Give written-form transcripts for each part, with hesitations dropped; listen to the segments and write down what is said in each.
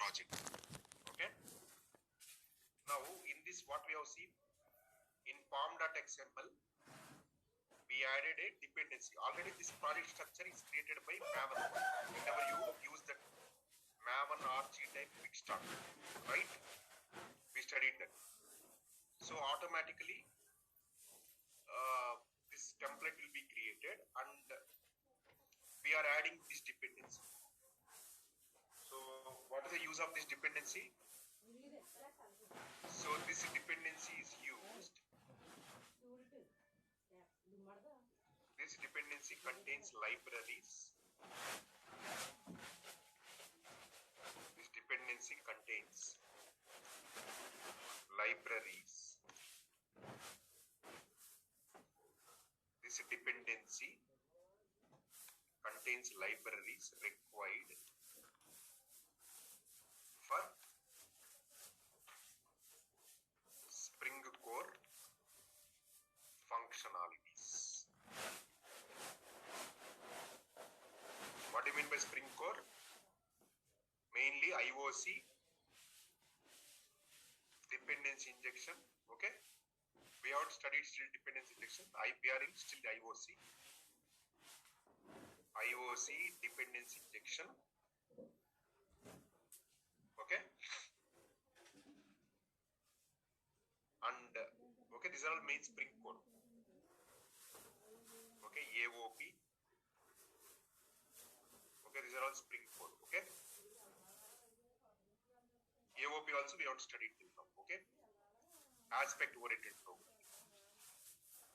project. Okay. Now in this, what we have seen in pom.xml, we added a dependency. Already this project structure is created by Maven. Whenever you use that Maven RG type quick start, right? We studied that. So automatically this template will be created, and we are adding this dependency. So what is the use of this dependency? So this dependency is used. This dependency contains libraries. This dependency contains libraries. This dependency contains libraries required for Spring Core functionalities. What do you mean by Spring Core? Mainly IOC, dependency injection. Okay, we haven't studied still dependency injection. We are in still IOC. IOC dependency injection. Okay, and okay, these are all main Spring Core. Okay, AOP. Okay, these are all Spring Core. Okay, AOP also we haven't studied till now. Okay, aspect oriented programming.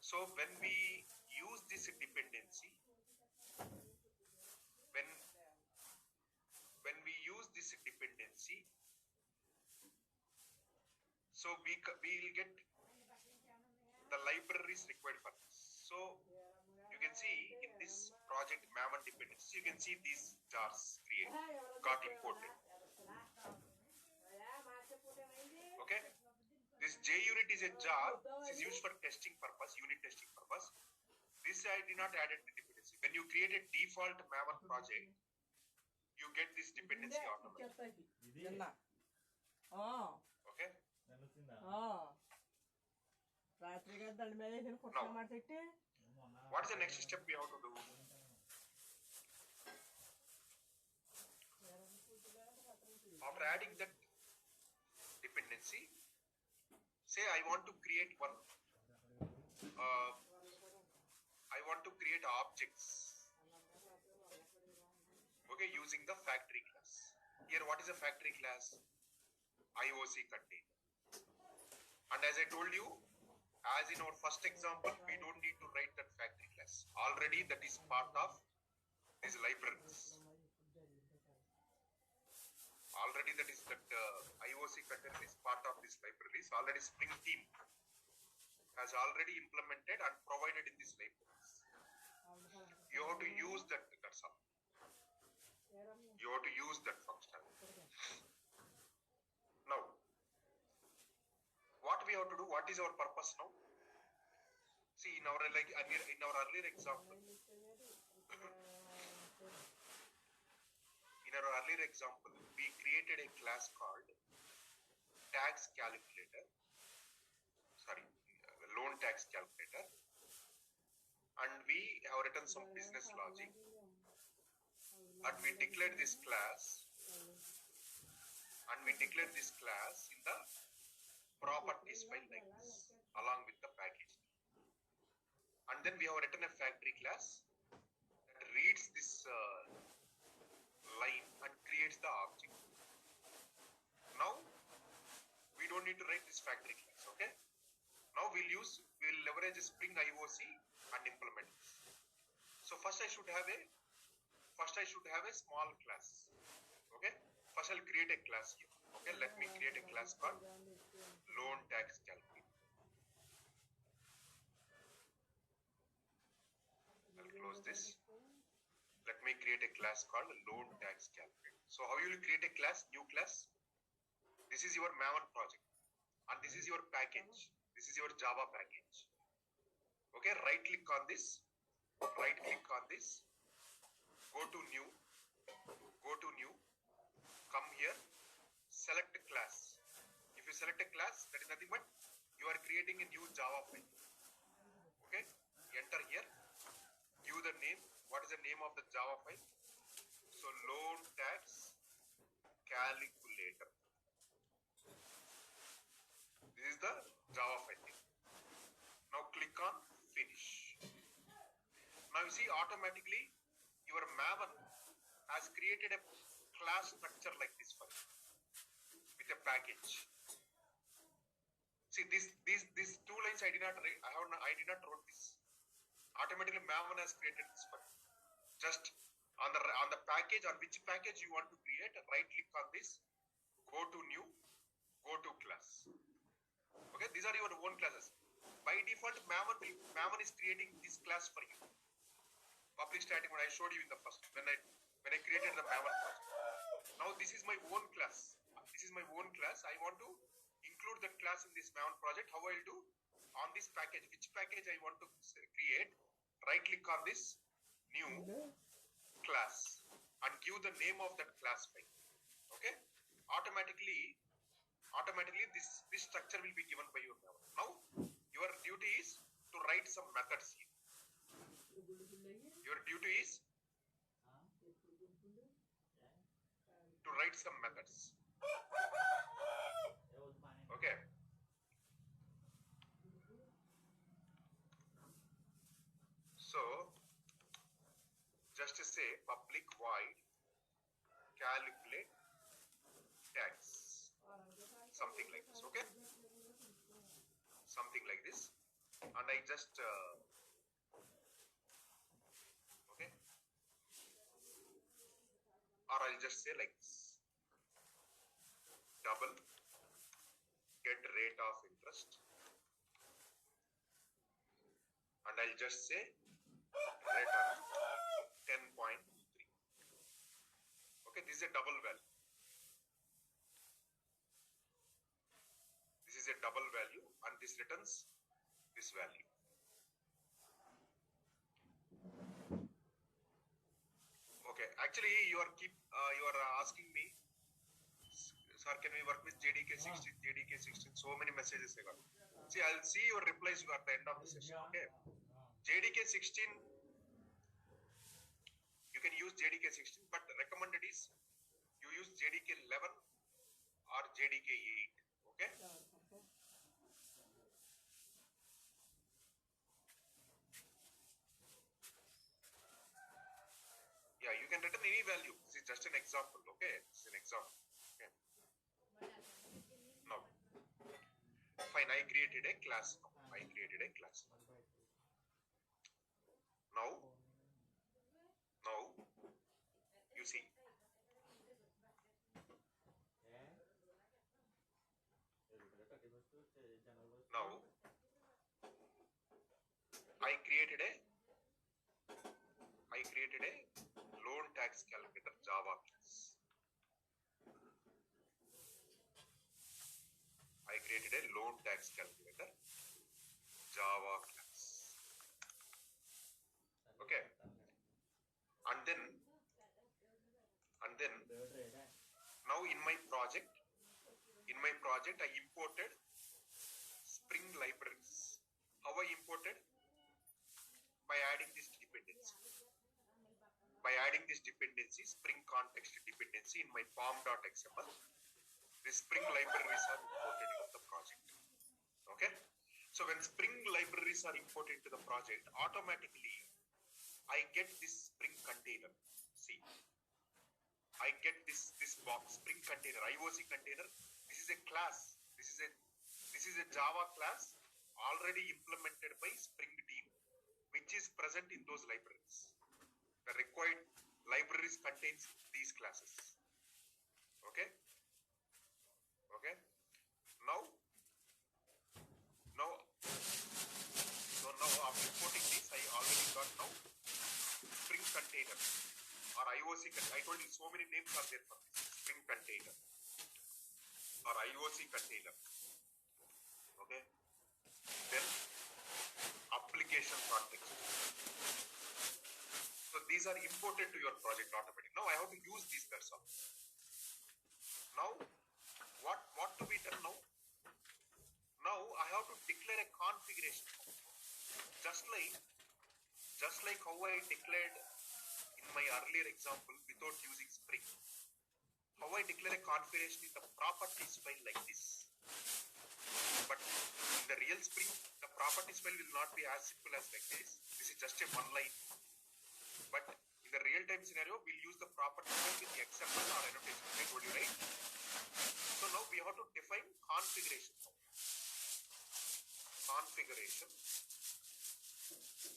So when we use this dependency, when we use this dependency, so we will get the libraries required for this. So you can see in this project Maven dependency, you can see these jars got imported. Okay, this JUnit is a jar. This is used for testing purpose, unit testing purpose. This I did not add it to dependency. When you create a default Maven project, you get this dependency automatically. Okay. Now, what is the next step we have to do? After adding that dependency, say I want to create one. I want to create objects. Okay, using the factory class. Here, what is a factory class? IOC container. And as I told you, as in our first example, we don't need to write that factory class. Already that is part of these libraries. Already that is that IOC container is part of these libraries. Already Spring Team has already implemented and provided in these libraries. You have to use that. That's all. You have to use that functionality. Now, what we have to do? What is our purpose now? See, in our earlier example, we created a class called tax calculator. Sorry, loan tax calculator, and we have written some business logic, and we declared this class, in the properties file like this, along with the package. And then we have written a factory class that reads this line and creates the object. Now we don't need to write this factory class. Okay. Now we'll leverage Spring IOC and implement this. So first I should have a small class. Okay. First I'll create a class here. Okay. Let me create a class called loan tax calculator. I'll close this. Let me create a class called loan tax calculator. So how you will create a class, new class? This is your Maven project, and this is your package. This is your Java package. Okay, right click on this. Go to new. Come here. you select a class, that is nothing but you are creating a new Java file. Okay, enter here, give the name. What is the name of the Java file? So loan tax calculator. This is the Java file. Now click on finish. Now you see automatically your Maven has created a class structure like this for you with a package. See these two lines I did not wrote this. Automatically Maven has created this for you. Just on the package, on which package you want to create, right click on this, go to new, go to class. Okay, these are your own classes. By default, Maven is creating this class for you. Public static one I showed you in the first when I created the Maven project. Now this is my own class. This is my own class. I want to include that class in this Maven project. How I'll do? On this package, which package I want to create, right click on this new class and give the name of that class file. Okay, automatically this structure will be given by your Maven. Now your duty is to write some methods here. Your duty is to write some methods. Okay. So just to say public void calculate tax, something like this. Okay, something like this, and I just okay, or I'll just say like this, double get rate of interest, and I'll just say return 10.3. Okay, this is a double value. This is a double value, and this returns this value. Okay, actually you are asking me, sir, can we work with JDK 16, JDK 16? So many messages I got. See, I'll see your replies at the end of the session. Okay, JDK 16, you can use JDK 16, but recommended is you use JDK 11 or JDK 8. Okay. Yeah, you can return any value. This is just an example. Okay, this is an example. Okay. Now, fine. I created a class. Now, you see. Now, I created a loan tax calculator Java class. I created a loan tax calculator Java class. Okay, and then now in my project I imported Spring libraries. How I imported? By adding this dependency. Spring context dependency in my form.xml. The Spring libraries are imported into the project. Okay. So when Spring libraries are imported into the project, automatically I get this Spring container. See, I get this box, Spring container, IOC container. This is a class. This is a Java class already implemented by Spring team, which is present in those libraries. The required libraries contains these classes. Okay. Okay. Now after importing this, I already got now Spring container or IOC. I told you so many names are there for this. Spring container or IOC container. Okay. Then application context. So these are imported to your project automatically. Now I have to use these. That's all. Now what to be done now? declare a configuration. Just like how I declared in my earlier example without using Spring. How I declare a configuration in the properties file like this. But in the real Spring, the properties file will not be as simple as like this. This is just a one line. But in the real-time scenario, we'll use the properties file with the XML or annotation. I told you, right? So now we have to define configuration. Configuration,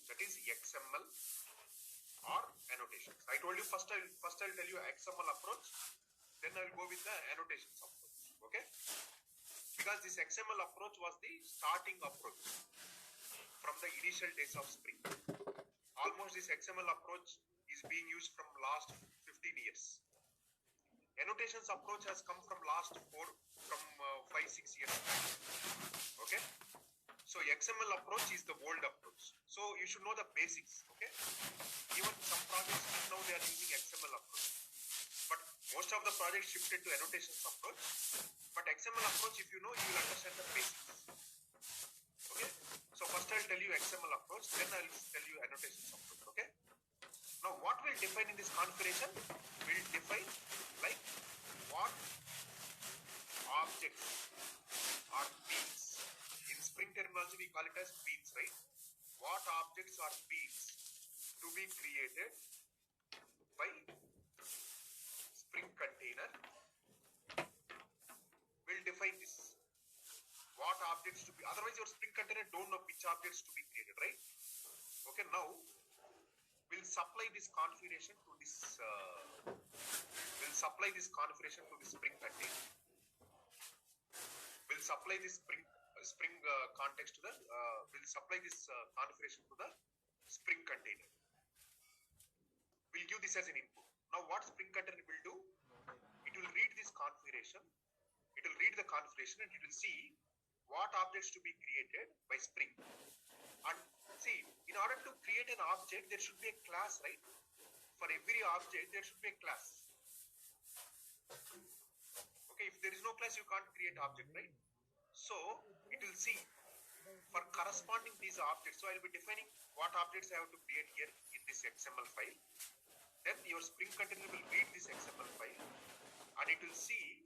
that is XML or annotations. I told you first I'll tell you XML approach, then I will go with the annotations approach. Okay? Because this XML approach was the starting approach from the initial days of Spring. Almost this XML approach is being used from last 15 years. Annotations approach has come from last 5-6 years back. Okay? So XML approach is the old approach. So you should know the basics. Okay? Even some projects now they are using XML approach. But most of the projects shifted to annotations approach. But XML approach, if you know, you will understand the basics. Okay? So first I'll tell you XML approach, then I'll tell you annotations approach. Okay? Now what we'll define in this configuration? We'll define like what objects are beans. In Spring terminology we call it as beans, right? What objects are beans to be created by Spring container. We'll define this. What objects to be, otherwise your Spring container don't know which objects to be created, right? Okay, now we'll supply this configuration to this Spring container. We'll supply this Spring context to the we'll supply this configuration to the Spring container. We'll give this as an input. Now what Spring container will do? It will read this configuration. It will read the configuration and it will see what objects to be created by Spring. And see, in order to create an object, there should be a class, right? For every object, there should be a class. Okay, if there is no class, you can't create object, right? So it will see for corresponding these objects. So I will be defining what objects I have to create here in this XML file. Then your Spring container will read this XML file and it will see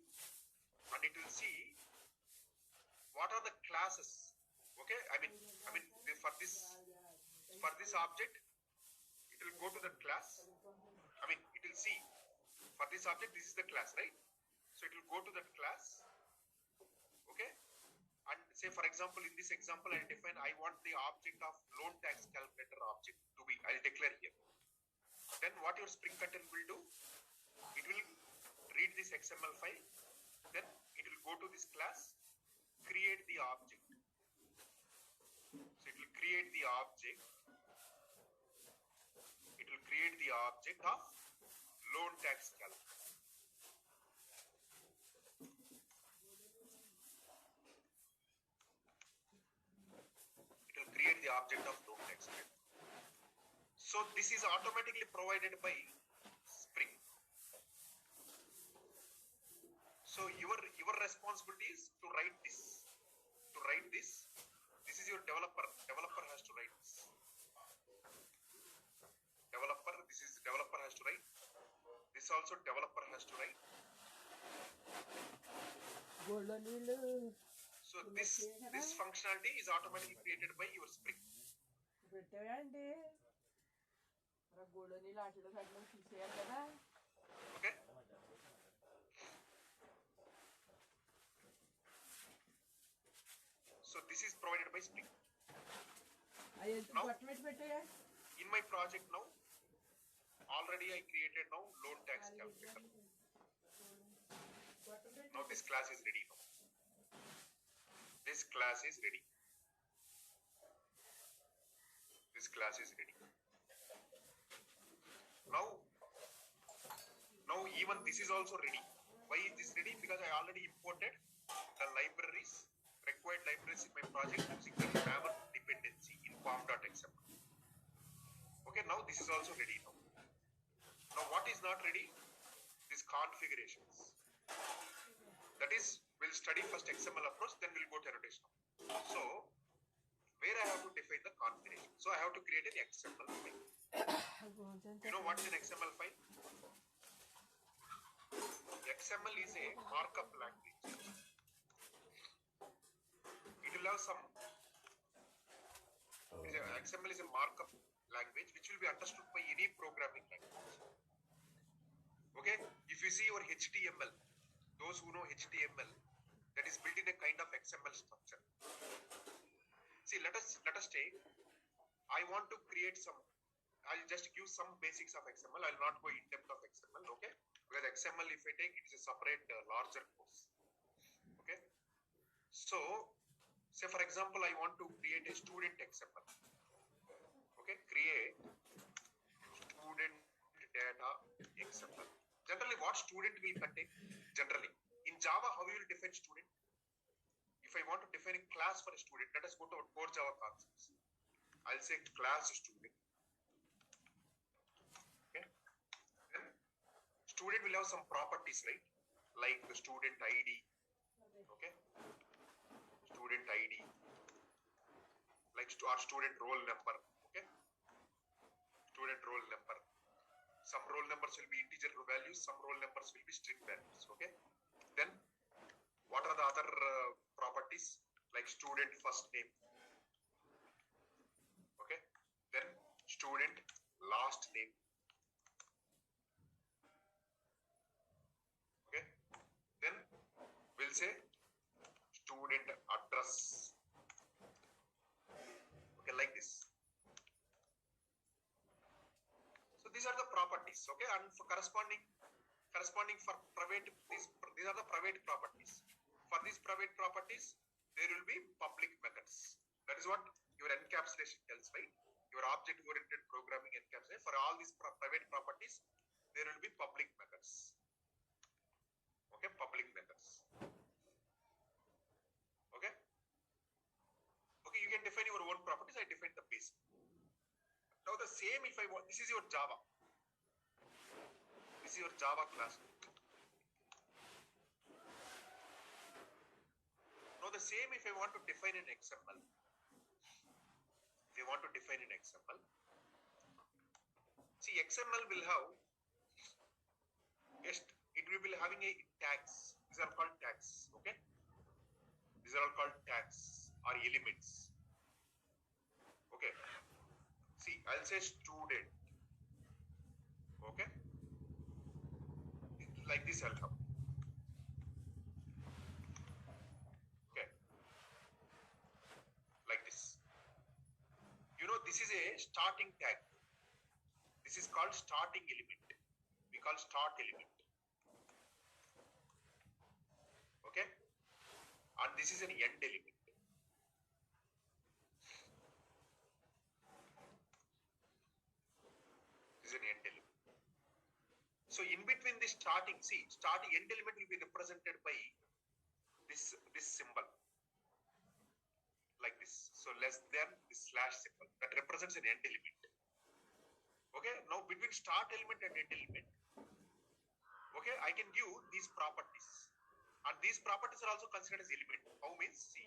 what are the classes. Okay, I mean for this object it will go to the class. I mean it will see for this object this is the class, right? So it will go to that class. Okay, and say for example in this example I define I want the object of loan tax calculator object to be, I'll declare here. Then what your Spring container will do? It will read this XML file. Then it will go to this class, create the object. So it will create the object. It will create the object of loan tax calculator. It will create the object of loan tax calculator. So this is automatically provided by Spring. So your responsibility is to write this. This is your developer. Developer has to write this. Developer has to write. This also developer has to write. So this functionality is automatically created by your Spring. Okay. So this is provided by Spring. Now, in my project now, already I created now loan tax calculator. Now this class is ready now. This class is ready. This class is ready. Now even this is also ready. Why is this ready? Because I already imported the libraries, required libraries in my project using the grammar dependency in form.xml. Okay, now this is also ready now. Now what is not ready? These configurations. That is, we'll study first XML approach, then we'll go to annotation. So where I have to define the configuration. So I have to create an XML file. You know what's an XML file? XML is a markup language. It will have some. XML is a markup language which will be understood by any programming language. Okay, if you see your HTML, those who know HTML, that is built in a kind of XML structure. See, let us take. I want to create some. I'll just give some basics of XML. I'll not go in depth of XML. Okay, because XML, if I take, it is a separate larger course. Okay, so say for example, I want to create a student XML. Okay, create student data XML. Generally, what student will contain? Generally, in Java, how you will define student? If I want to define a class for a student, let us go to our core Java concepts. I'll say class student. Okay. Then student will have some properties, right? Like the student ID. Okay. Student ID. Like our student roll number. Okay. Student roll number. Some roll numbers will be integer values, some roll numbers will be string values. Okay. Then what are the other properties? Like student first name. Okay. Then student last name. Okay. Then we'll say student address. Okay, like this. These are the properties, okay, and for corresponding for private, these are the private properties. For these private properties, there will be public methods. That is what your encapsulation tells, right? Your object-oriented programming encapsulation. For all these private properties, there will be public methods. Okay, public methods. Okay. Okay, you can define your own properties. I define the basic. Now the same if I want, this is your Java. This is your Java class. Now the same if I want to define an XML. If you want to define an XML. See, XML will have, it will be having a tags. These are called tags, okay? These are all called tags or elements. Okay. See, I'll say student. Okay. Like this I'll have. Okay. Like this. You know, this is a starting tag. This is called starting element. We call start element. Okay. And this is an end element. An end element. So in between the starting end element will be represented by this symbol like this. So less than the slash symbol that represents an end element. Okay. Now between start element and end element, okay, I can give these properties, and these properties are also considered as element. How means? See.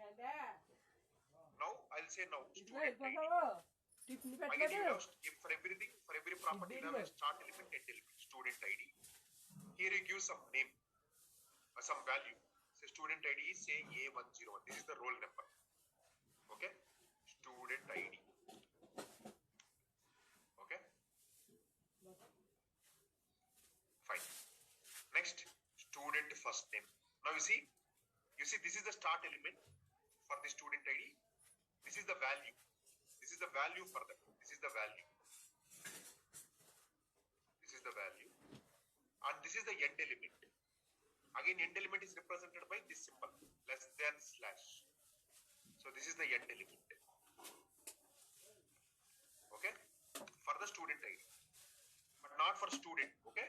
Now I'll say now student ID. Again, you have for every property, you have a start element, end element, student ID. Here you give some name, some value. Say student ID is say A101. This is the roll number. Okay, student ID. Okay, fine. Next, student first name. Now you see this is the start element for the student ID. This is the value. This is the value for them. This is the value. This is the value. And this is the end element. Again, end element is represented by this symbol, less than slash. So this is the end element. Okay? For the student ID. But not for student. Okay?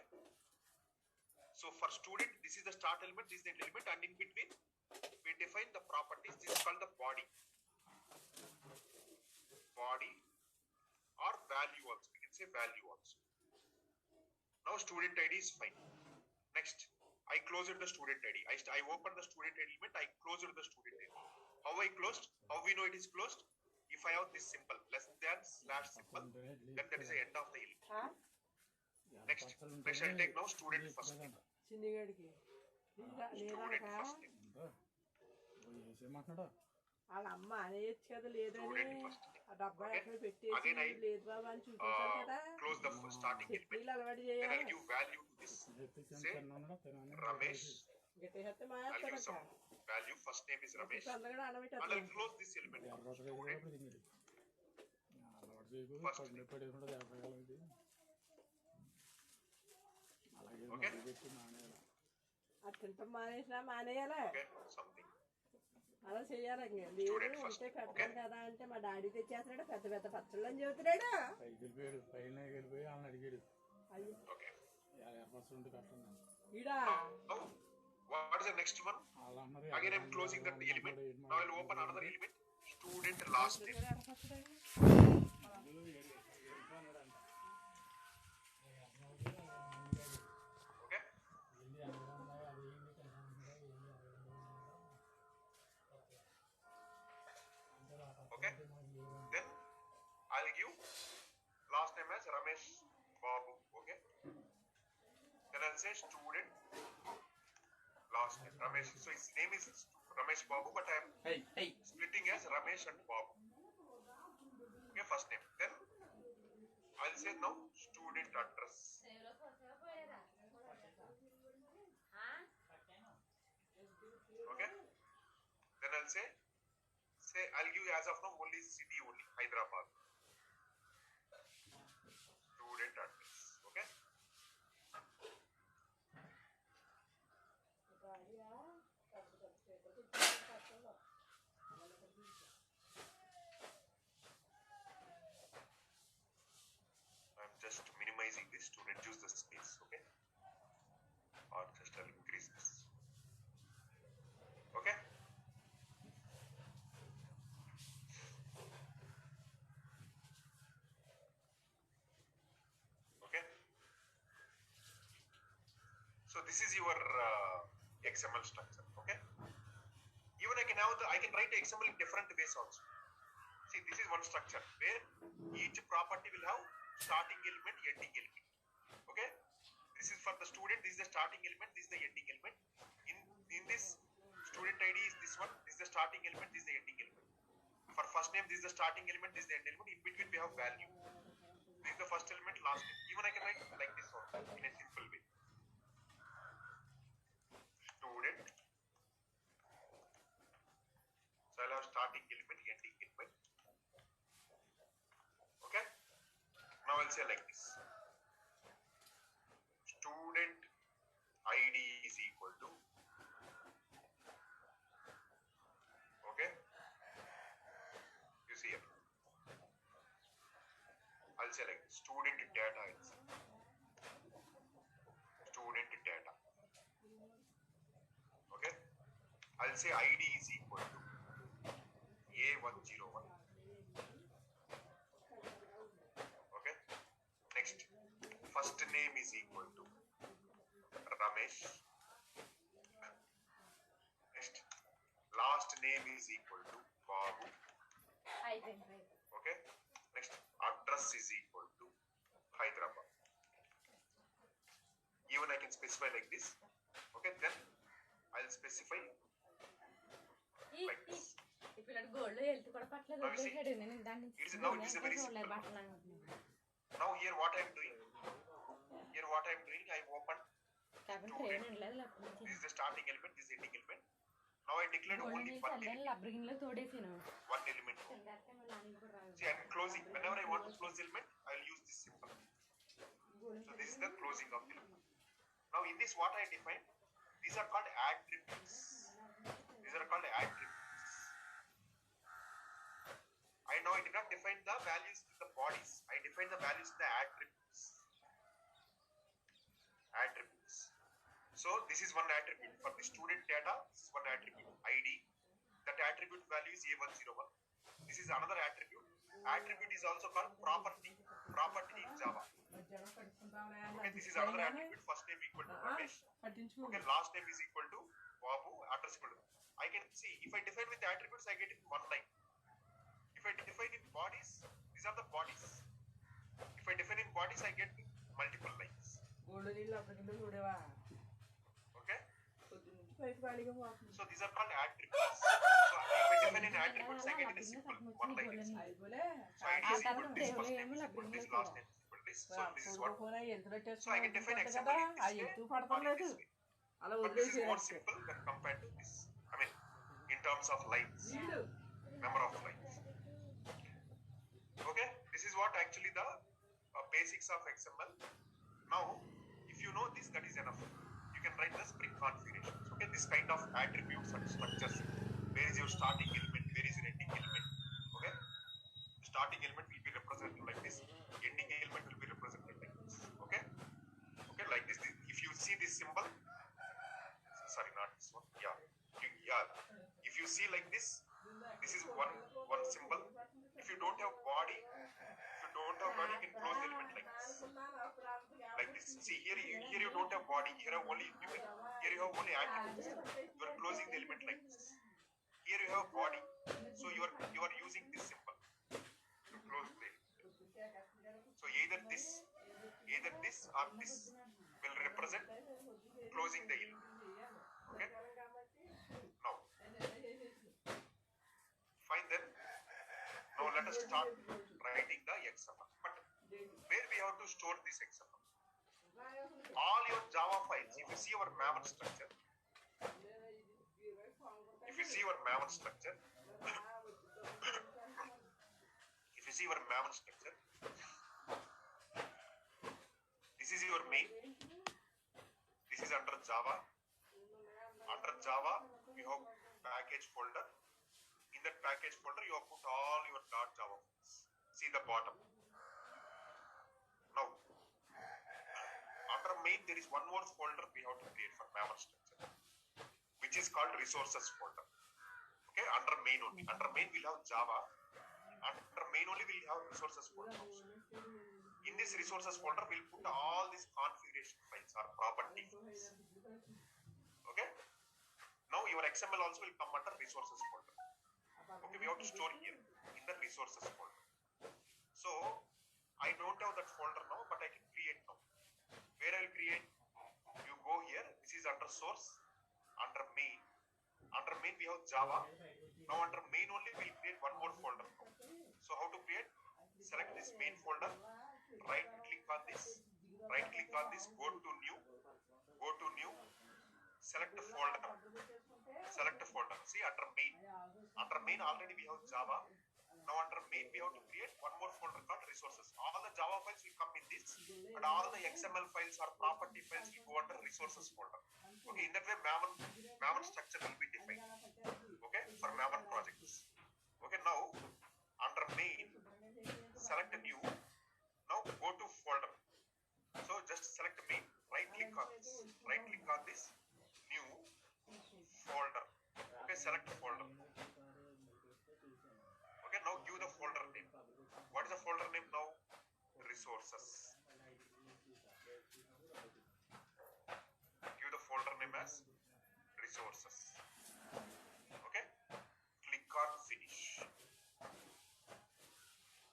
So for student, this is the start element, this is the end element, and in between, we define the properties. This is called the body. Body or value also. We can say value also. Now student ID is fine. Next, I closed the student ID. I opened the student element. I closed the student ID. How I closed? How we know it is closed? if I have this symbol less than slash symbol, then that is the end of the element. Next I'll take now student first name. Student first name. Student first name. Okay. Again I close the starting element. Then I'll give value to this. Say Ramesh. I'll give some value. First name is Ramesh. And I'll close this element. Student first name. Okay. Okay, something. Student first. Okay. Okay. Now, what is the next one? Again, I'm closing that element. Now I'll open another element. Student last name. Okay. Okay. Then I'll give last name as Ramesh Babu. Okay. Then I'll say student last name Ramesh. So his name is Ramesh Babu, but I'm splitting as Ramesh and Babu. Okay, first name. Then I'll say now student address. Okay. Then I'll say I'll give as of now only city only, Hyderabad. Student address. Okay. I'm just minimizing this to reduce the space. Okay. Or just I'll increase this. Okay. So this is your XML structure. Okay. Even I can write XML in different ways also. See, this is one structure where each property will have starting element, ending element. Okay. This is for the student. This is the starting element. This is the ending element. In this student ID is this one. This is the starting element. This is the ending element. For first name, this is the starting element. This is the end element. In between we have value. This is the first element, last name. Even I can write like this one in a simple way. Student. So I'll have starting element, ending element. Okay. Now I'll say like this. Student ID is equal to. Okay. You see here. I'll say like this. Student data is. Student data. Okay. I'll say ID is equal to A101. Okay. Next, first name is equal to Ramesh. Next, last name is equal to Babu. Okay. Next, address is equal to Hyderabad. Even I can specify like this. Okay. Then I'll specify like this. Now you see, it is now it is a very simple. Now here what I am doing, I open student. This is the starting element, this is the ending element. Now I declared only one element. See, I am closing. Whenever I want to close the element, I will use this symbol. So this is the closing of the element. Now in this what I define, these are called attributes. I did not define the values in the bodies. I defined the values in the attributes. So this is one attribute for the student data. This is one attribute ID. That attribute value is A101. This is another attribute. Attribute is also called property. Property in Java. Okay, this is another attribute. First name equal to Ramesh. Okay, last name is equal to Babu. Address equal to. I can see if I define with the attributes, I get it one line. If If I define in bodies, these are the bodies. If I define in bodies, I get multiple lines. Okay? So these are called attributes. So if I define in attributes, I get in a simple one line. So ID is equal to this, first name is equal to this, last name is equal to this. So this is what. So I can define XML in this way or in this way. But this is more simple when compared to this. I mean, in terms of lines, number of lines. Okay, this is what actually the basics of XML. Now, if you know this, that is enough. You can write the Spring configurations. Okay, this kind of attributes and structures. Where is your starting element? Where is your ending element? Okay, the starting element will be represented like this. Ending element will be represented like this. Okay, okay, like this. If you see this symbol, sorry, not this one. Yeah, if you see like this is one symbol. If you don't have body, you can close the element like this. Like this. See here you don't have body. Here you have only attributes. You are closing the element like this. Here you have body, so you are using this symbol to close the element. So either this or this will represent closing the element. Okay. Now, fine then. Now let us start writing the XML. But where we have to store this XML? All your Java files. If you see our mammoth structure, this is your main. This is under Java. Under Java, you have package folder. In that package folder, you have put all your .java files. See the bottom. Now, under main, there is one more folder we have to create for mammoth structure, which is called resources folder. Okay, under main only. Under main, we'll have Java. Under main only, we'll have resources folder also. In this resources folder, we'll put all these configuration files or property files. Okay. Now your XML also will come under resources folder. Okay, we have to store here in the resources folder. So I don't have that folder now, but I can create now. Where I will create? You go here. This is under source. Under main. Under main we have Java. Now under main only we will create one more folder now. So how to create? Select this main folder. Right click on this. Right click on this. Go to new. Go to new. Select the folder. Select the folder. See under main. Under main already we have Java. Now under main we have to create one more folder called resources. All the Java files will come in this, and all the XML files or property files will go under resources folder. Okay, in that way mammoth structure will be defined. Okay, for mammoth projects. Okay, now under main, select new. Now go to folder. So just select main. Right click on this. Right click on this. New folder. Okay, select folder. Okay, now give the folder name. What is the folder name now? Resources. Give the folder name as resources. Okay, click on finish.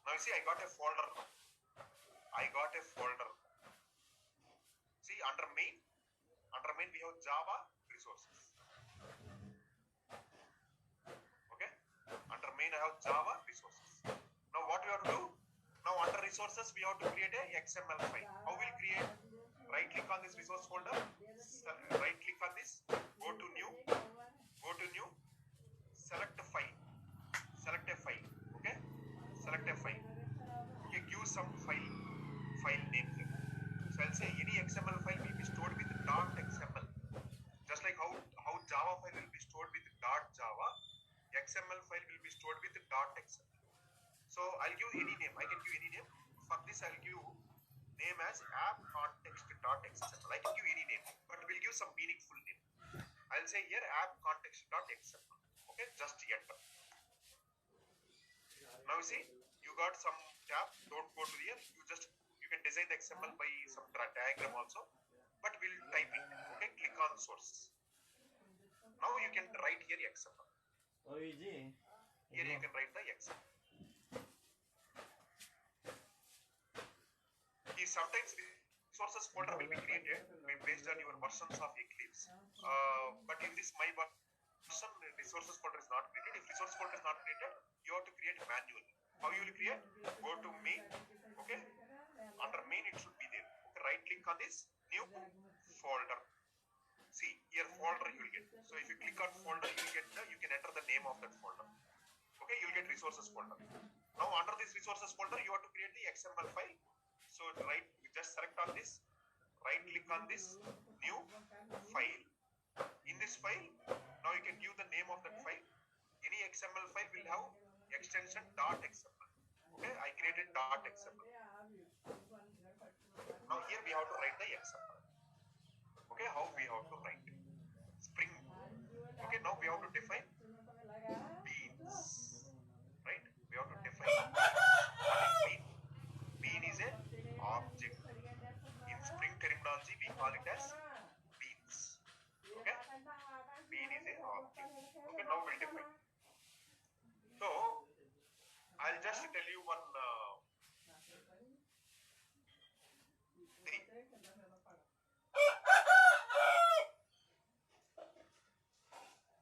Now you see I got a folder. See under main we have Java resources. Okay, under main I have Java resources. Now what we have to do? Now under resources we have to create a XML file. How will create? Right click on this resource folder. Right click on this. Go to new. Select a file. Okay. Select a file. Okay. Give some file name here. So I'll say any XML file will be stored with .xml. Just like how Java file will be stored with .java, XML file will be stored with .xml. So I'll give any name. I can give any name. For this I'll give name as app context.xml. I can give any name, but we'll give some meaningful name. I'll say here app context.xml. Okay, just enter. Now you see, you got some tab. Don't go to here. You can design the XML by some diagram also, but we'll type it. Okay, click on source. Now you can write here XML. Here you can write the XML. sometimes resources folder will be created based on your versions of Eclipse. But in this my version, resources folder is not created. If resource folder is not created, you have to create manually. How you will create? Go to main. Okay. Under main it should be there. Okay. Right click on this new folder. See here folder you will get. So if you click on folder, you will get you can enter the name of that folder. Okay, you will get resources folder. Now under this resources folder, you have to create the XML file. So just select on this, right click on this, new file. In this file, now you can give the name of that file. Any XML file will have extension .xml. Okay, I created .xml. Now here we have to write the XML. Okay, how we have to write it? Spring. Okay, now we have to define beans. Right? We have to define what is bean. Bean is an object. In Spring terminology, we call it as beans. Okay? Bean is an object. Okay, now we'll define. So, I'll just tell you one thing.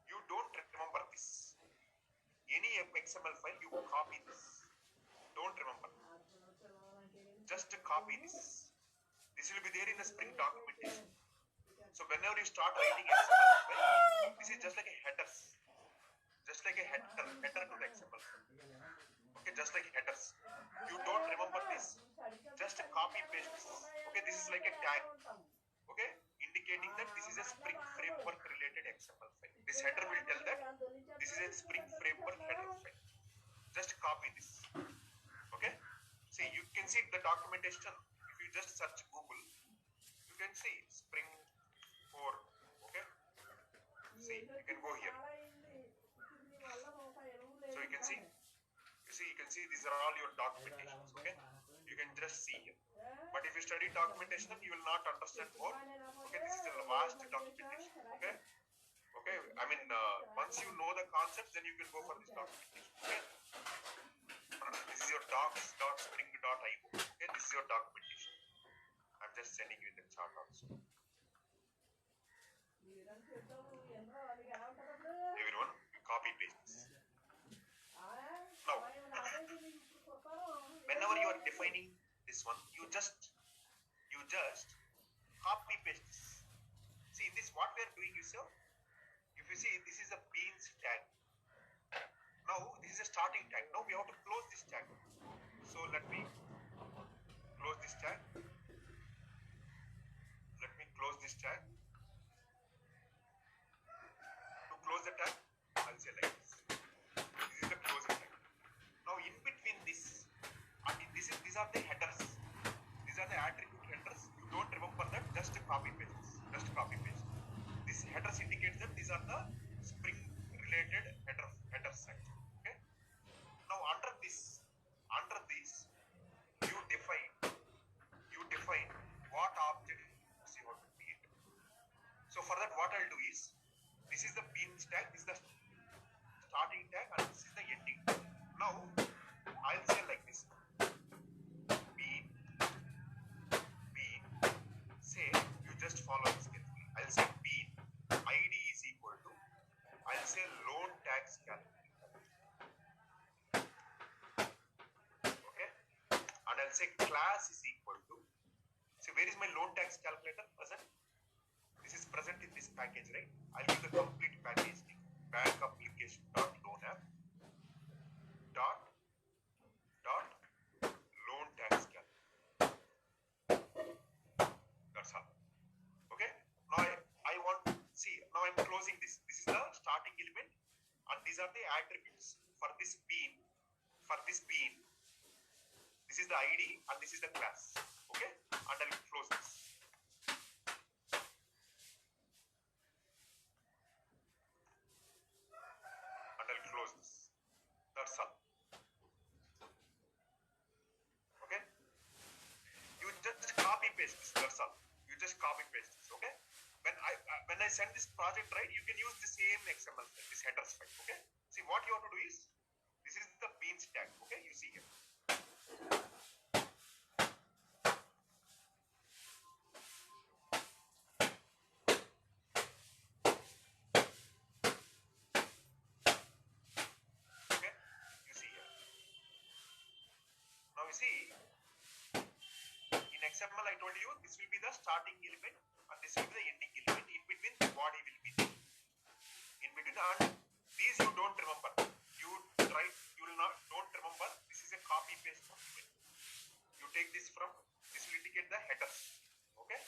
You don't remember this. Any XML file, you copy this. Don't remember. Just copy this. This will be there in the Spring documentation. So whenever you start writing XML file, this is just like a headers. Just like a header to the XML file. Okay, just like headers. You don't remember this. Just copy paste this. Okay, this is like a tag. Okay, indicating that this is a Spring framework related XML file. This header will tell that this is a Spring framework header file. Just copy this. Okay. See, you can see the documentation. If you just search Google, you can see Spring 4. Okay. See, you can go here. So you can see. You can see these are all your documentations. Okay. You can just see here. But if you study documentation, you will not understand more. Okay, this is a vast documentation. Okay. Okay. I mean, once you know the concepts, then you can go for this documentation. Okay. This is your docs.spring.io. Okay, this is your documentation. I'm just sending you in the chat also. Everyone, copy paste this. Now, whenever you are defining this one, you just copy paste this. See, in this what we are doing is, if you see, this is a beans tag. Now, this is a starting tag. Now, we have to close this tag. So, let me close this tag. Let me close this tag. To close the tag, I'll say like this. This is the closing tag. Now, in between this, and these are the headers. These are the attribute headers. You don't remember that, just copy paste this. Just copy paste. This headers indicates that these are the Spring related header section. Okay. Now under this, you define what objects you want to create. So for that, what I'll do is, this is the beans tag, this is the starting tag, and this is the ending tag. Now I'll say like this: bean. Say you just follow this carefully. I'll say bean ID is equal to. I'll say load tags calculator. Okay, and I'll say class is equal to. See, where is my load tags calculator present? This is present in this package, right? I'll give the complete package name. Bank application .loan app dot loan tags calculator. That's all. Okay. Now I want see. Now I'm closing this. This is the starting element, and these are the attributes for this bean. This is the ID, and this is the class. Okay. And I'll close this. And I'll close this. That's all. Okay. You just copy paste this. That's all. You just copy paste this. Okay. When I send this project, right, you can use the same XML file, this headers file. Okay. See, what you have to do is, this is the beans tag. Okay. You see here. you see, in XML I told you this will be the starting element and this will be the ending element. In between the body will be there. In between, and these you don't remember. You will not don't remember. This is a copy paste document. You take this from, this will indicate the headers. Okay,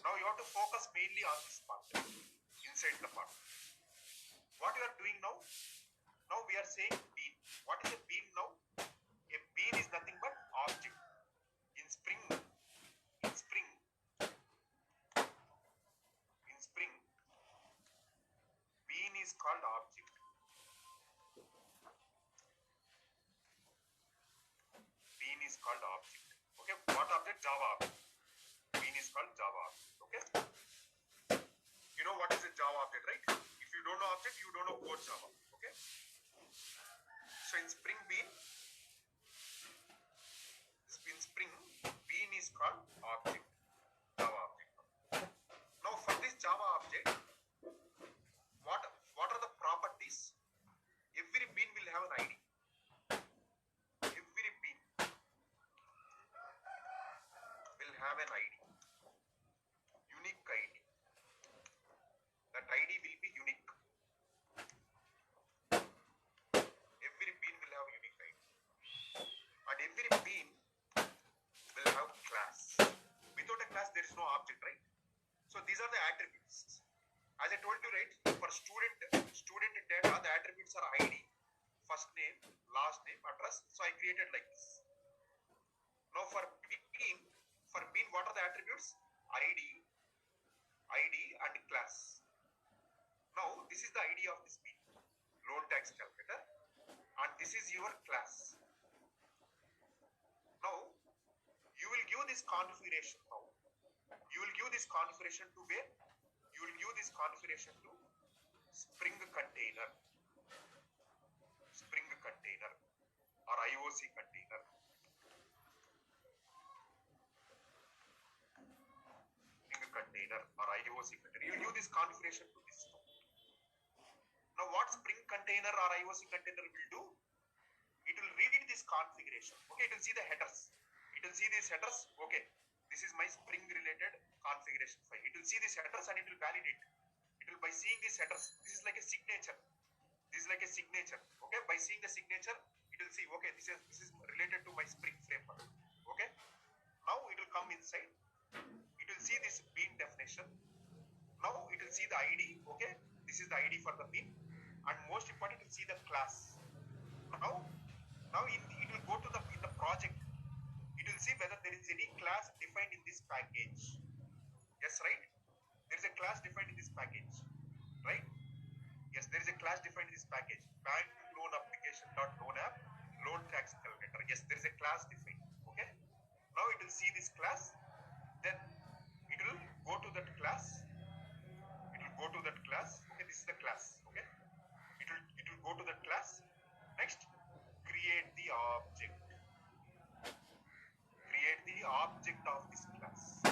now you have to focus mainly on this part, inside the part. What you are doing now? Now we are saying bean. What is a bean now? A bean is nothing but object. In Spring, bean is called object. Bean is called object. Okay, what object? Java object. Bean is called Java object. Okay. You know what is a Java object, right? If you don't know object, you don't know core Java. Okay. So in Spring, bean is called object, Java object. Now for this Java object, what are the properties? Every bean will have an ID. Every bean will have an ID, unique ID. That ID will be unique. Every bean will have unique ID, and every bean will have class. Without a class, there is no object, right? So these are the attributes. As I told you, right, for student data, the attributes are ID, first name, last name, address. So I created like this. Now for bean, what are the attributes? ID and class. Now this is the ID of this bean, loan tax calculator, and this is your class. Now you will give this configuration now. You will give this configuration to where? You will give this configuration to Spring container or IOC container. Spring container or IOC container. You will give this configuration to this. Now what Spring container or IOC container will do? It will read this configuration. Okay, it will see the headers. It will see these headers. Okay, this is my Spring related configuration file. It will see these headers and it will validate. It will, by seeing these headers, this is like a signature. Okay, by seeing the signature, it will see, okay, this is related to my Spring framework. Okay, now it will come inside. It will see this bean definition. Now it will see the ID. Okay, this is the ID for the bean, and most important, it will see the class. Now it will go to in the project. It will see whether there is any class defined in this package. Yes, right? There is a class defined in this package, right? Yes, there is a class defined in this package. Bank loan application .loan app, loan tax calculator. Yes, there is a class defined. Okay. Now it will see this class. Then it will go to that class. Okay, this is the class. Okay. It will go to that class. Next, create the object. Create the object of this class.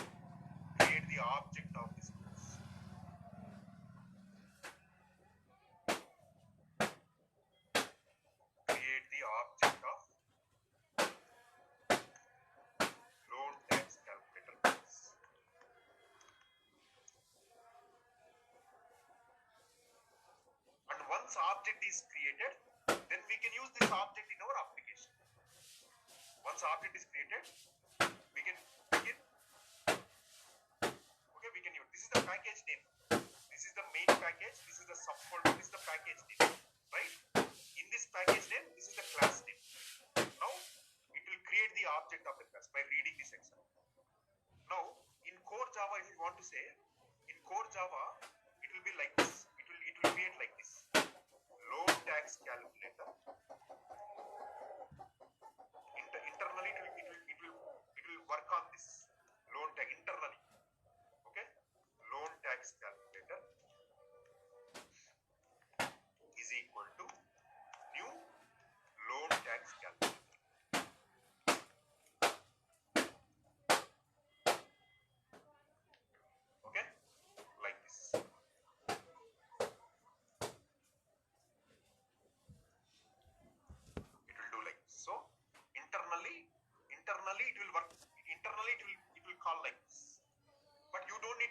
Create the object of this class. Create the object of loan tax calculator class. And once object is created, then we can use this object in our application. Once object is created, we can begin. Okay, we can use. This is the package name. This is the main package. This is the subfolder. This is the package name. Right? In this package name, this is the class name. Now, it will create the object of the class by reading this example. Now, in core Java, if you want to say, in core Java, it will be like this. It will create like this. Loan tax calculator. Internally, it will work on this loan tax internally. Okay, loan tax calculator is equal to new loan tax calculator. Okay, like this.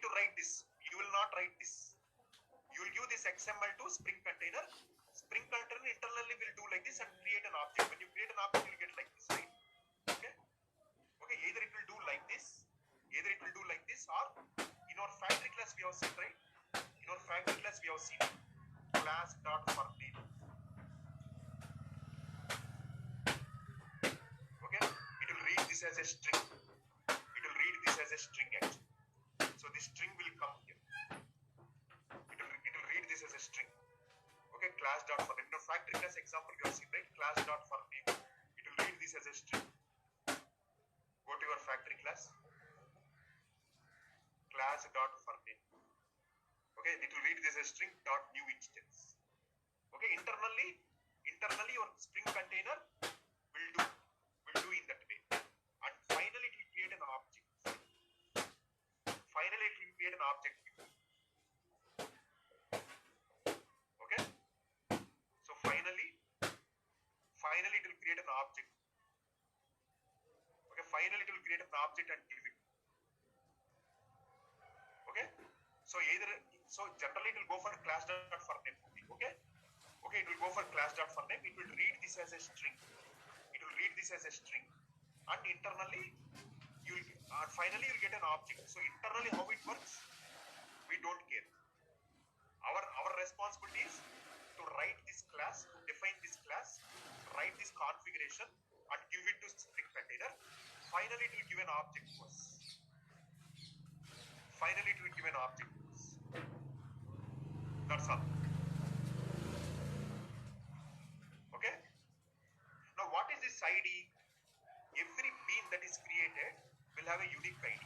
to write this. You will not write this. You will give this XML to Spring container. Spring container internally will do like this and create an object. When you create an object, you will get like this, right? Okay. Okay. Either it will do like this, or in our factory class we have seen, right? In our factory class we have seen class dot for name. Okay. It will read this as a string. It will read this as a string actually. So this string will come here. It will read this as a string. Okay, class dot for name. In the factory class example you have seen, right? Class dot for name. It will read this as a string. Go to your factory class. Class dot for name. Okay, it will read this as string dot new instance. Okay, internally your Spring container will do in that way. And finally it will create an object. Okay, so finally it will create an object. Okay, finally it will create an object and give it. Okay, so generally it will go for class dot for name. Okay, it will go for class dot for name. It will read this as a string. And internally finally you will get an object. So internally how it works, we don't care. Our responsibility is to write this class, to define this class, write this configuration and give it to Spring container. Finally it will give an object to us. That's all. Okay. Now what is this ID? Every bean that is created will have a unique ID.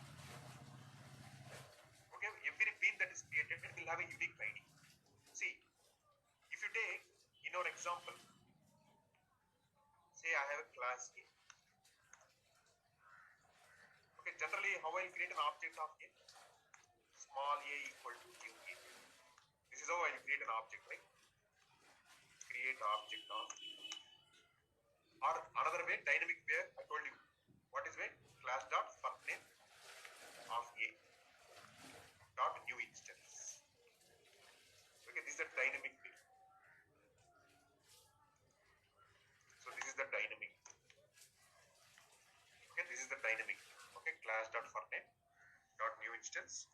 Okay, every bean that is created will have a unique ID. See, if you take in our example, say I have a class A. Okay, generally how I will create an object of A? Small a equal to new A. This is how I will create an object, right? Create object of A. Or another way, dynamic way, I told you. What is way? Class dot for name of A dot new instance. Okay, this is the dynamic way. So this is the dynamic. Okay, this is the dynamic. Okay, class dot for name dot new instance.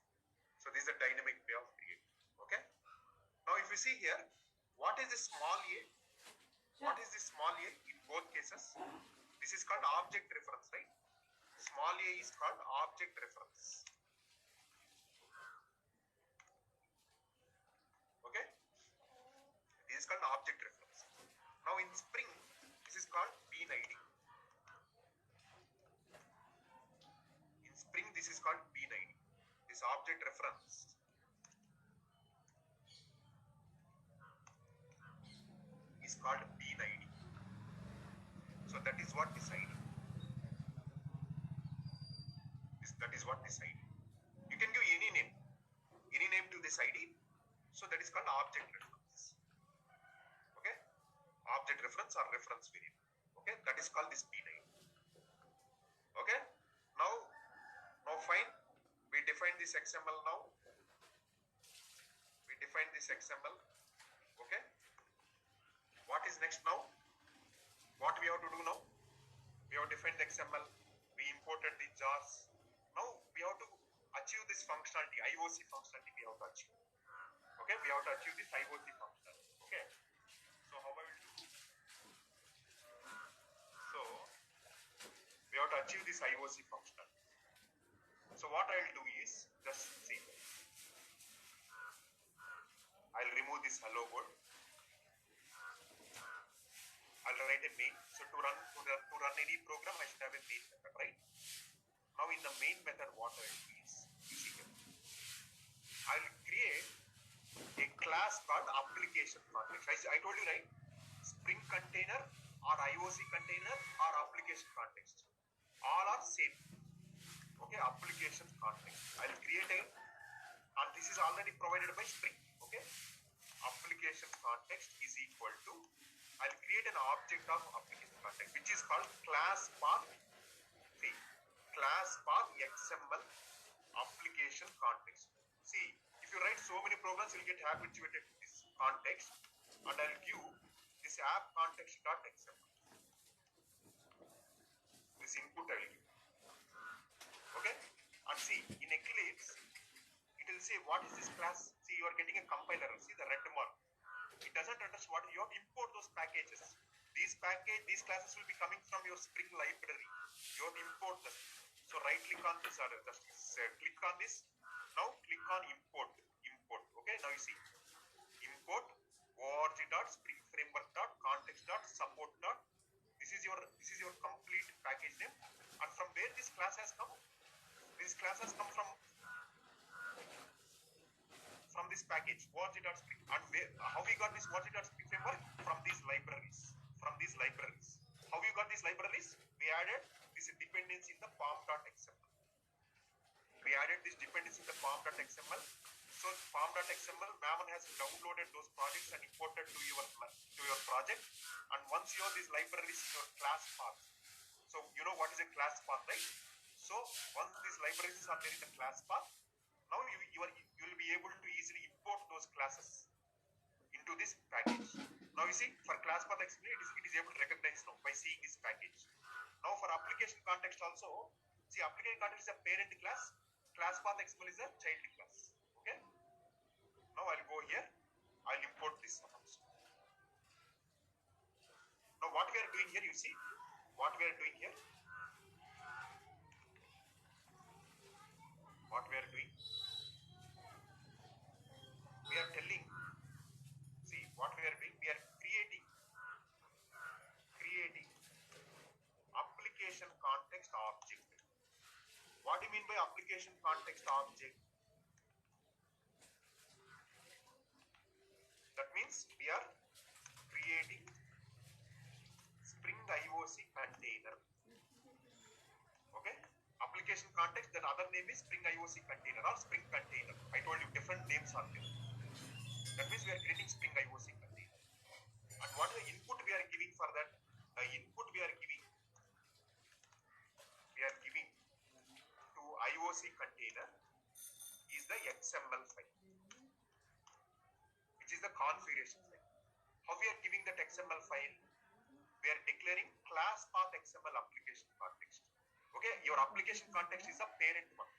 So this is the dynamic way of creating. Okay. Now if you see here, what is the small a? What is the small a in both cases? This is called object reference, right? Small a is called object reference. Okay? This is called object reference. Now in Spring, this is called bean ID. In Spring, this is called bean ID. This object reference is called bean ID. So that is what this ID. That is what this ID. You can give any name to this ID. So that is called object reference. Okay, object reference or reference variable. Okay, that is called this bean ID. Okay, now fine. We define this XML now. Okay, what is next now? What we have to do now? We have defined the XML. We imported the jars. Now we have to achieve this functionality, IOC functionality we have to achieve. Okay, we have to achieve this IOC functionality. Okay, so how I will do? So we have to achieve this IOC functionality. So what I will do is, just see, I'll remove this hello world. I'll write a main. So to run any program, I should have a main method, right? Now in the main method, what I will do is, I'll create a class called application context. I told you, right? Spring container or IOC container or application context. All are same. Okay, application context. I'll create a, and this is already provided by Spring. Okay, application context is equal to, I'll create an object of application context which is called class path. See, class path XML application context. If you write so many programs, you'll get habituated to this context, and I'll give this app context.xml. This input I will give. Okay? And see, in Eclipse, it will say what is this class. See, you are getting a compiler. See the red mark. It doesn't understand what you have to import those packages. These classes will be coming from your Spring library. You have to import them. So right click on this or just click on this. Now click on import. Okay, now you see import org.springframework.context.support. This is your complete package name. And from where this class has come? This class has come from this package org.spring. And how we got this org.spring framework? From these libraries. How you got these libraries? We added this dependency in the pom.xml. So pom.xml, Maven has downloaded those projects and imported to your project. And once you have these libraries in your class path, so you know what is a class path, right? So once these libraries are there in the class path, now you will be able to easily import those classes into this package. Now you see, for class path XML, it is able to recognize now by seeing this package. Now for application context also, see, application context is a parent class, class path XML is a child class. Okay. Now I'll go here, I'll import this also. Now what we are doing here, you see, what we are doing here. We are telling, see what we are doing, we are creating application context object. What do you mean by application context object? That means we are creating Spring IOC container. Okay? Application context, that other name is Spring IOC container or Spring container. I told you different names are there. That means we are creating Spring IOC container. And what is the input we are giving for that? The input we are giving to IOC container is the XML file, which is the configuration file. How we are giving that XML file? We are declaring class path XML application context. Okay, your application context is the parent one.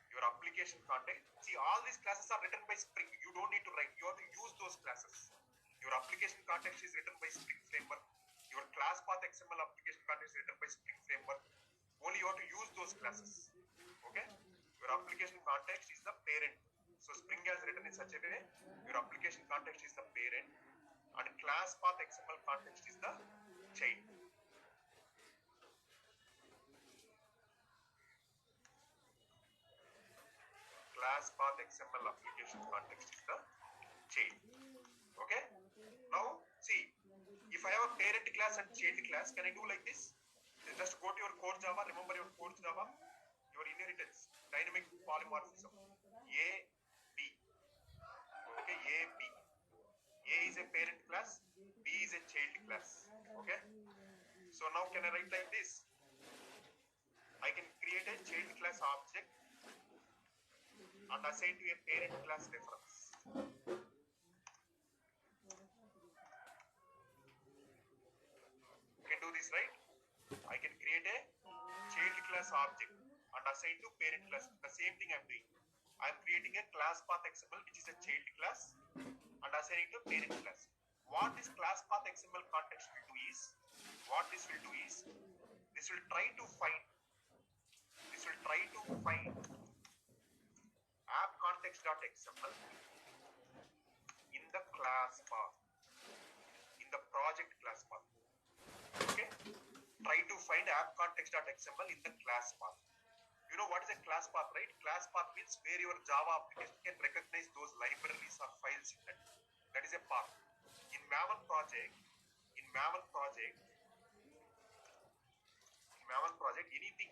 Your application context, see, all these classes are written by Spring. You don't need to write, you have to use those classes. Your application context is written by Spring Framework. Your class path XML application context is written by Spring Framework. Only you have to use those classes. Okay, your application context is the parent. So Spring has written in such a way, your application context is the parent and class path XML context is the child. Class path XML application context is the child. Okay. Now see, if I have a parent class and child class, can I do like this? Just go to your core Java. Remember your core Java, your inheritance, dynamic polymorphism, A, B. Okay, A, B. A is a parent class, B is a child class. Okay. So now can I write like this? I can create a child class object and assign to a parent class reference. You can do this, right? I can create a child class object and assign to parent class. The same thing I'm doing. I'm creating a class path XML which is a child class and assigning to parent class. What this class path XML context will do is, this will try to find app context.xml in the class path, in the project class path. Okay, try to find app context.xml in the class path. You know what is a class path, right? Class path means where your Java application can recognize those libraries or files in that. That is a path. In Maven project, anything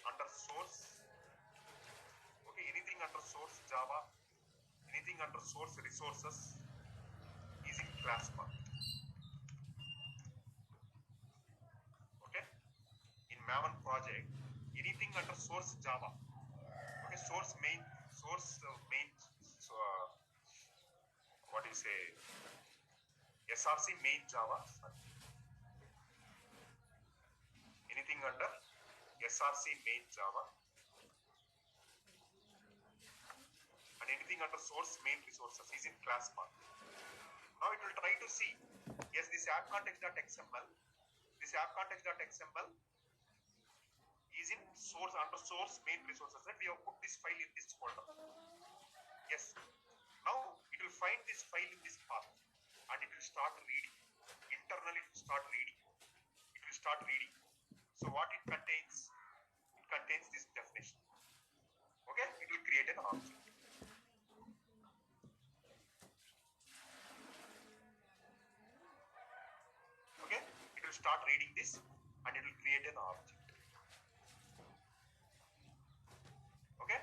under source, okay, anything under source Java, anything under source resources is in class path. Okay, in Maven project, anything under source Java. Okay, source main, so, what do you say? SRC main Java. Anything under SRC main Java, and anything under source main resources is in class path. Now it will try to see, yes, this app context.xml, is in source under source main resources, that we have put this file in this folder. Yes. Now it will find this file in this path and it will start reading. Internally it will start reading. So what it contains? It contains this definition. Okay? It will create an object. Okay? It will start reading this and it will create an object. Okay?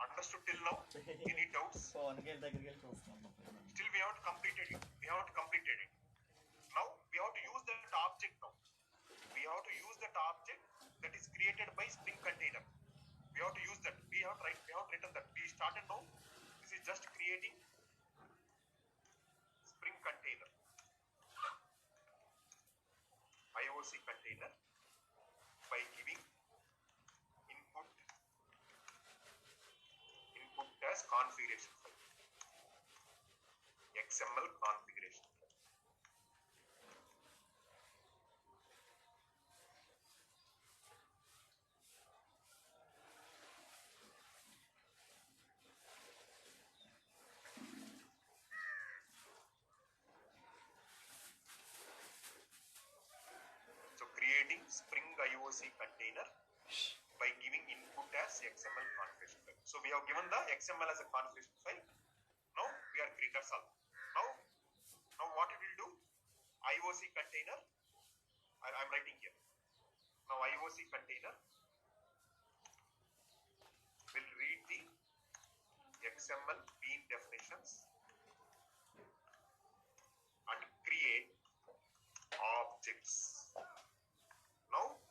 Understood till now? Any doubts? Still we haven't completed it. Now we have to use that object now. We have to use that object that is created by Spring container. We have to use that. We have written that. We started now. This is just creating Spring container. IOC container by giving input as configuration file. XML configuration file. So creating Spring IOC container by giving input as XML configuration file. So we have given the XML as a configuration file. Now we are creating that's all. Now what it will do? IOC container. I'm writing here. Now IOC container will read the XML bean definitions and create objects. Now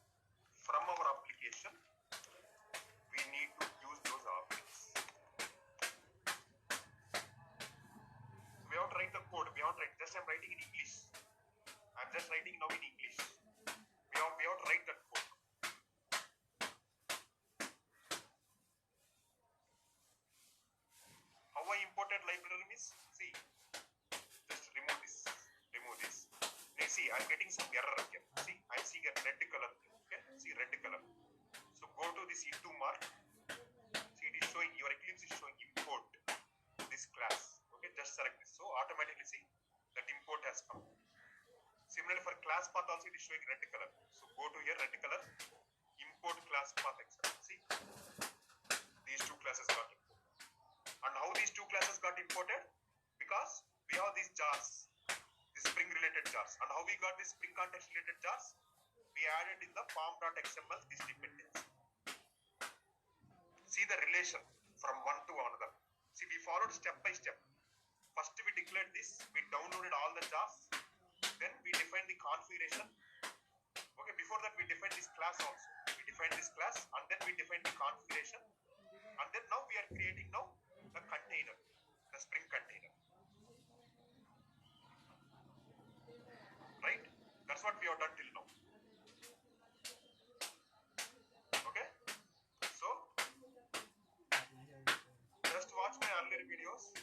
from our application we need to use those objects. We have to write the code. We have to write. Just I'm writing in English. I'm just writing now in English. We have to write that code. How I imported library is, see, just remove this. Now see, I'm getting some error here. See, I'm seeing a red color. Okay, see red color. So go to this into mark. See, it is showing, your Eclipse is showing import this class. Okay, just select this. So automatically see that import has come. Similarly for class path also it is showing red color. So go to here, red color, import class path etc. See, these two classes got imported. And how these two classes got imported? Because we have these jars, these Spring related jars. And how we got these Spring context related jars? We added in the form.xml this dependency. See the relation from one to another. See, we followed step by step. First we declared this, we downloaded all the jars, then we defined the configuration. Okay, before that we defined this class also. We defined this class and then we defined the configuration. And then now we are creating now the container, the Spring container. Right? That's what we have done till now. Okay? So, just watch my earlier videos.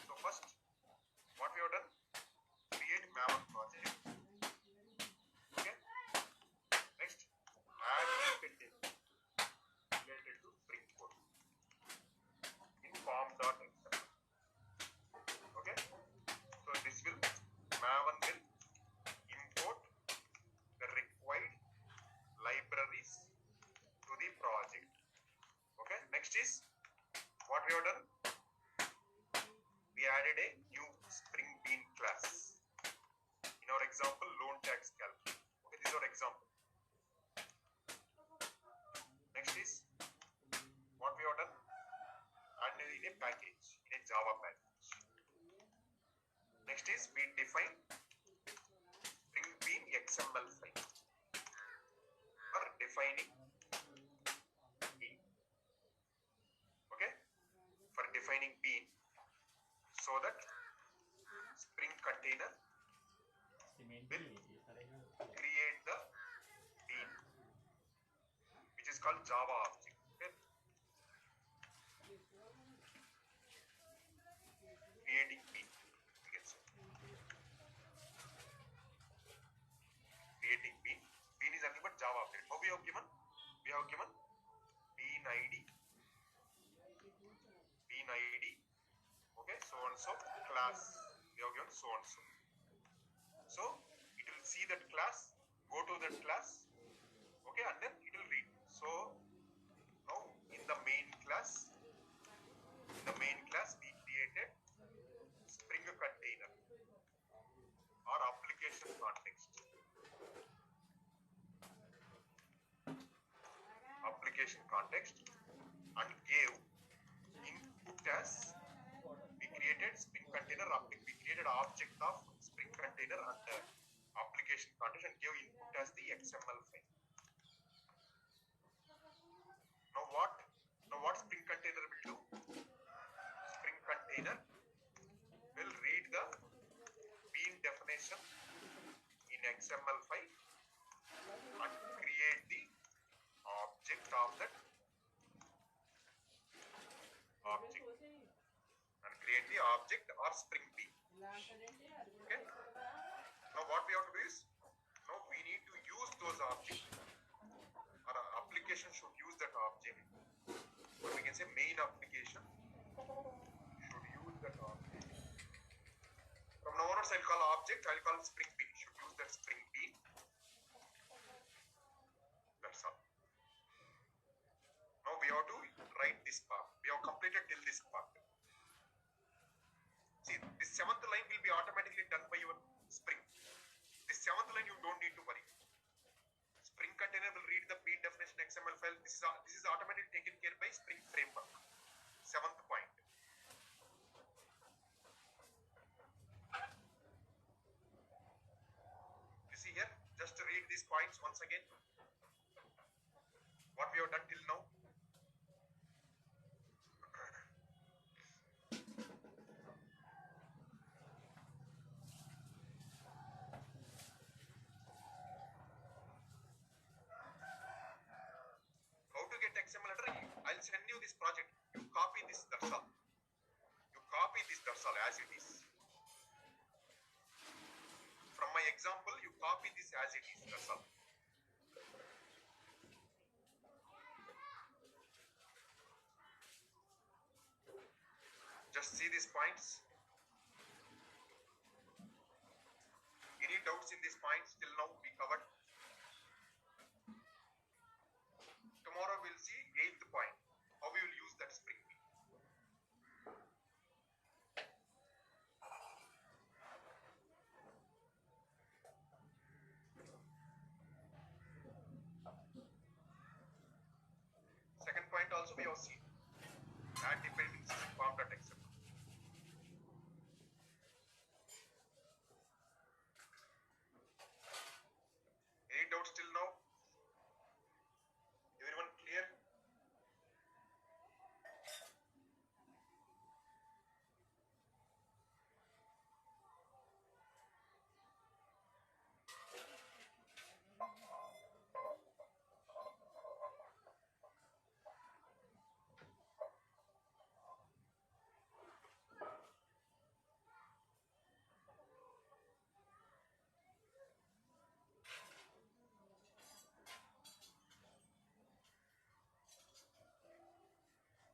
So first, what we have done? Create Maven project. Okay? Next, add container related to Spring code in form.xml. Okay? So this will, Maven will import the required libraries to the project. Okay? Next is, what we have done? We added a new Spring Bean class. In our example, loan tax calculator. Okay, this is our example. Next is, what we have done? Added in a package, in a Java package. Next is, we define XML file for defining bean. Okay, for defining bean, so that Spring container will create the bean, which is called Java object. Okay, creating bean. Creating bean. Bean is nothing but Java object. How we have given? We have given bean ID, bean ID. Okay, so and so class. We have given so and so. So it will see that class, go to that class. Okay, and then it will read. So now in the main class, we created Spring container or application context. Application context, and gave input as we created Spring container. We created object of Spring container and application context, and gave input as the XML file. Now what Spring container will do? Spring container will read the bean definition in XML file and create the object of that object, and create the object or Spring bean. Okay. Now what we have to do is, now we need to use those objects. Our application should use that object, or we can say main application should use that object. From now onwards, I'll call object, I'll call Spring bean. Should use that Spring bean. That's all. Now we have to write this part. We have completed till this part. See, this 7th line will be automatically done by your Spring. This 7th line you don't need to worry. Spring container will read the bean definition XML file. This is automatically taken care by Spring framework. 7th point. You see here, just to read these points once again. What we have done till now. How to get XML header? I'll send you this project. You copy this, that's all. You copy this, that's all, as it is. From my example, you copy this as it is, that's all. Just see these points. Any doubts in these points till now we covered? Tomorrow we'll see 8th point. How we will use that Spring bean. Second point also we have seen. Add dependencies in form.xml. Any doubts till now? Everyone clear?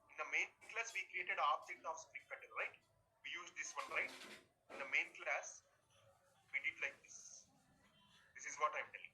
In the main class we created object of Spring container, right? We used this one, right? In the main class we did like this. This is what I'm telling.